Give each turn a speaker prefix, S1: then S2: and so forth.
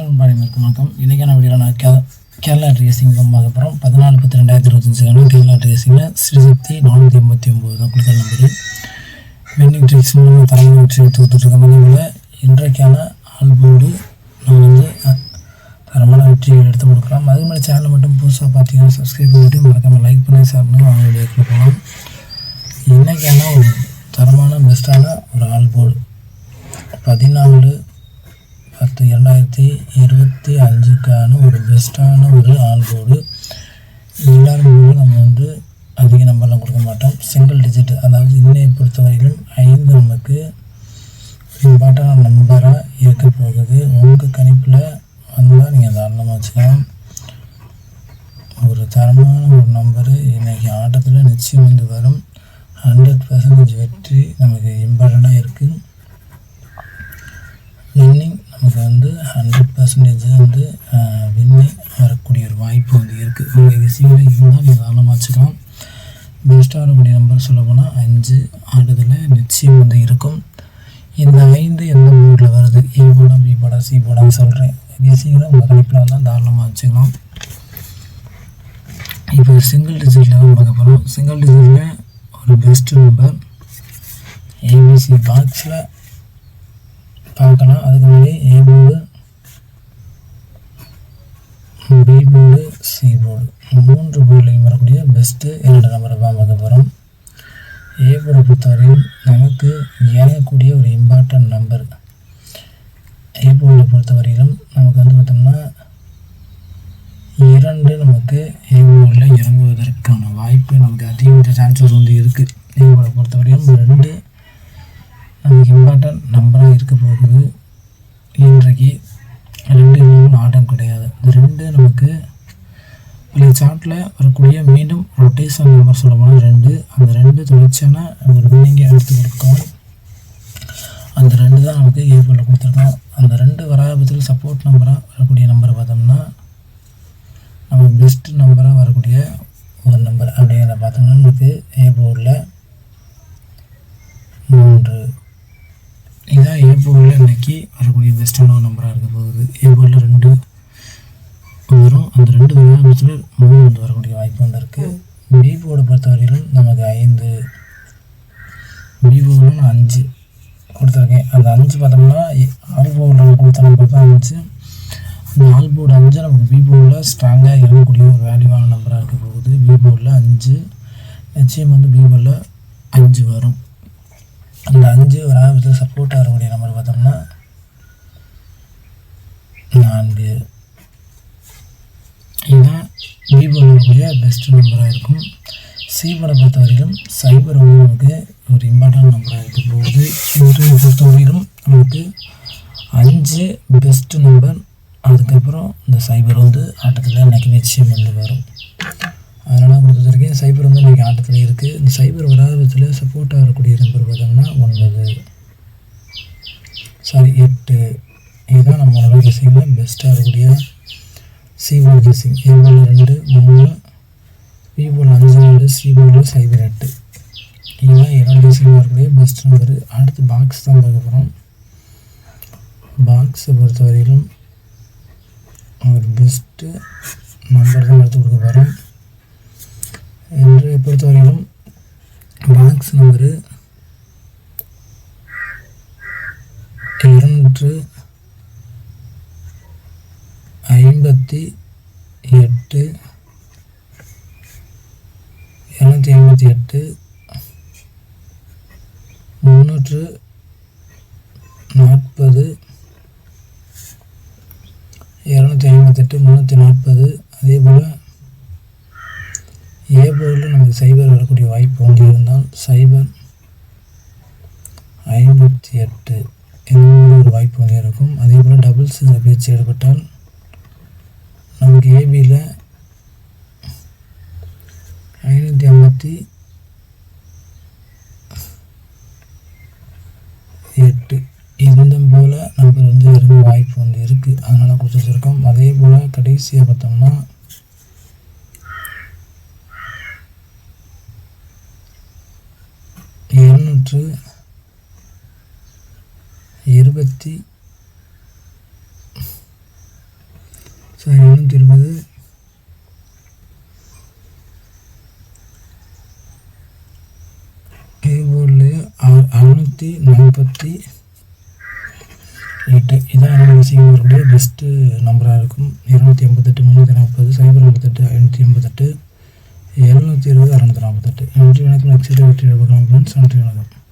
S1: வணக்கம். இன்றைக்கான வீடியோவில் நான் கேரளா ரேசிங் தான் பார்க்க போகிறோம். 14/10/2025 கேரளா ரேசிங்கில் ஸ்ரீசக்தி 489 தான் கொடுக்குற நம்பரு. வின்னிங் ட்ரிக்ஸ் மூலமாக தலைமை வெற்றி எடுத்து கொடுத்துட்ருக்கோம். அதேபோல் இன்றைக்கான ஆல்போர்டு நான் தரமான வெற்றிகள் எடுத்து கொடுக்கலாம். அதே மாதிரி சேனலை மட்டும் புதுசாக பார்த்தீங்கன்னா சப்ஸ்கிரைப் பண்ணிவிட்டு மறக்காமல் லைக் பண்ணி ஷேர் பண்ணி அவங்க வீடியோக்குள்ள போகலாம். இன்றைக்கான ஒரு தரமான பெஸ்ட்டான ஒரு ஆல்போர்டு 14/10/2025 ஒரு பெஸ்ட்டான ஒரு ஆல்போர்டு. எல்லாரும் நம்ம அதிக நம்பர்லாம் கொடுக்க மாட்டோம். சிங்கிள் டிஜிட், அதாவது இன்னையை பொறுத்தவரையிலும் 5 நமக்கு இம்பார்ட்டன்டான நம்பராக இருக்க போகுது. உங்கள் கணிப்பில் வந்தால் நீங்கள் தாராளமாக வச்சுக்கலாம். ஒரு தரமான ஒரு நம்பரு இன்றைக்கி ஆட்டத்தில் நிச்சயம் வரும். 100% வெற்றி நமக்கு இம்பார்ட்டண்ட்டாக இருக்குது. வின்னிங் நமக்கு 100% வின்னிங் வரக்கூடிய ஒரு வாய்ப்பு இருக்குது. உங்கள் விஷயங்கள் இருந்தால் நீங்கள் தாராளமாக வச்சுக்கலாம். பெஸ்ட்டாக வரக்கூடிய நம்பர் சொல்ல போனால் 5 ஆட்டத்தில் நிச்சயம் இருக்கும். இந்த 5 எந்த மூடில் வருது, ஏ போடா பி போடா சி போடான்னு சொல்கிறேன். விஷயங்களை உங்கள் கணிப்பில் வந்தால் தாராளமாக வச்சுக்கலாம். இப்போ சிங்கிள் டிஜிட்டில் தான் பார்க்க போகிறோம். சிங்கிள் டிஜிட்டில் ஒரு பெஸ்ட் நம்பர் ஏபிசி பாக்ஸில் பார்க்கலாம். அதுக்கு முன்னாடி A board, B board, C board 3 போர்டுலையும் வரக்கூடிய பெஸ்ட்டு 2 நம்பரை தான் பார்க்க போகிறோம். ஏ போர்டை பொறுத்தவரையும் நமக்கு இறங்கக்கூடிய ஒரு இம்பார்ட்டன்ட் நம்பர். ஏ போர்டை பொறுத்தவரையிலும் நமக்கு பார்த்தோம்னா 2 நமக்கு ஏ போர்டில் இறங்குவதற்கான வாய்ப்பு நமக்கு அதிகமான சான்சஸ் இருக்குது. ஏ போர்டை பொறுத்தவரையும் 2 நமக்கு இம்பார்ட்டன்ட் நம்பராக இருக்க போகுது. இன்றைக்கு 2 இல்லாமல் ஆட்டம் கிடையாது. இந்த 2 நமக்கு பழைய சார்ட்டில் வரக்கூடிய மீண்டும் ரொட்டேஷன் நம்பர் சொல்ல போனால் 2. அந்த 2 தொடர்ச்சியான ஒரு வின்னிங்கை எடுத்து கொடுக்கும். அந்த 2 தான் நமக்கு ஏபிஎல்ல கொடுத்துருக்கோம். அந்த 2 வராபத்தில் சப்போர்ட் நம்பராக வரக்கூடிய நம்பரை பார்த்தோம்னா நம்ம பெஸ்ட் நம்பராக வரக்கூடிய ஒரு நம்பர் அப்படிங்கிறத பார்த்தோம்னா நமக்கு ஏ போர்டில் 3. இதுதான் ஏ போர்டில் இன்றைக்கி வரக்கூடிய பெஸ்ட்டான ஒரு நம்பராக இருக்க போகுது. ஏ போர்டில் 2 வரும். அந்த 2 விளையாட்டுல 3 வரக்கூடிய வாய்ப்பு இருக்குது. பி போர்டை பொறுத்தவரையிலும் நமக்கு 5, பி போர்டில் நான் 5 கொடுத்துருக்கேன். அந்த 5 பார்த்தோம்னா ஆல்போர்டில் கொடுத்த நம்பர் தான் 5. அந்த ஆல்போர்டு 5 நமக்கு பி போர்டில் ஸ்ட்ராங்காக இருக்கக்கூடிய ஒரு வேல்யூவான நம்பராக இருக்க போகுது. பி போர்டில் 5 நிச்சயம் பி போர்டில் 5 வரும். அந்த 5 ஒரு ஆபத்தில் சப்போர்ட்டாக வரக்கூடிய நம்பர் பார்த்தோம்னா 4. இதுதான் பி போர்டில் வரக்கூடிய பெஸ்ட் நம்பராக இருக்கும். சி போர்டை பொறுத்தவரையிலும் சைபர் நமக்கு ஒரு இம்பார்ட்டன்ட் நம்பராக இருக்க போகுது. இவரை பொறுத்தவரையிலும் நமக்கு 5 பெஸ்ட் நம்பர். அதுக்கப்புறம் இந்த சைபர் ஆட்டத்தில் இன்றைக்கி நிச்சயம் வரும். அதனால் கொடுத்துருக்கேன். சைபர் இன்றைக்கி ஆட்டத்தில் இருக்குது. இந்த சைபர் வராதத்தில் சப்போர்ட்டாக வரக்கூடிய நம்பர் பார்த்தோம்னா 8. இதுதான் நம்மளோட கேசிங்கில் பெஸ்ட்டாக இருக்கக்கூடிய சி போர்டு கேசிங். ஏ போர்டில் 2, 3, பி போர்டில் 5, சி போர்டில் 8. இதுதான் 2 கேசிங்காக இருக்கக்கூடிய பெஸ்ட் நம்பர். அடுத்து பாக்ஸ் தான் பார்க்க போகிறோம். பாக்ஸை பொறுத்தவரையிலும் ஒரு பெஸ்ட்டு நம்பர் தான் எடுத்து கொடுக்க போகிறோம். என்று பொறுத்தவரையிலும் பாக்ஸ் நம்பரு 258, 258, 340, 258, 340. அதே போல் ஏ போர்டில் நமக்கு சைபர் வரக்கூடிய வாய்ப்பு இருந்தால் சைபர் 58 இந்த ஒரு வாய்ப்பு இருக்கும். அதே போல் டபுள்ஸ் பேச்சு ஏற்பட்டால் நமக்கு ஏபியில் 558 இந்த போல் நம்பர் இறங்க வாய்ப்பு இருக்குது. அதனால் கொடுத்துருக்கோம். அதே போல் கடைசியாக பார்த்தோம்னா 228 720 கீபோர்ட்லேயே 648. இதான் என்னோடய விஷயங்களுடைய பெஸ்ட்டு நம்பராக இருக்கும். 288 340 058 588 720 648. நன்றி வணக்கம். நெக்ஸ்ட் வீடியோ பார்க்கலாம் ஃப்ரெண்ட்ஸ். நன்றி வணக்கம்.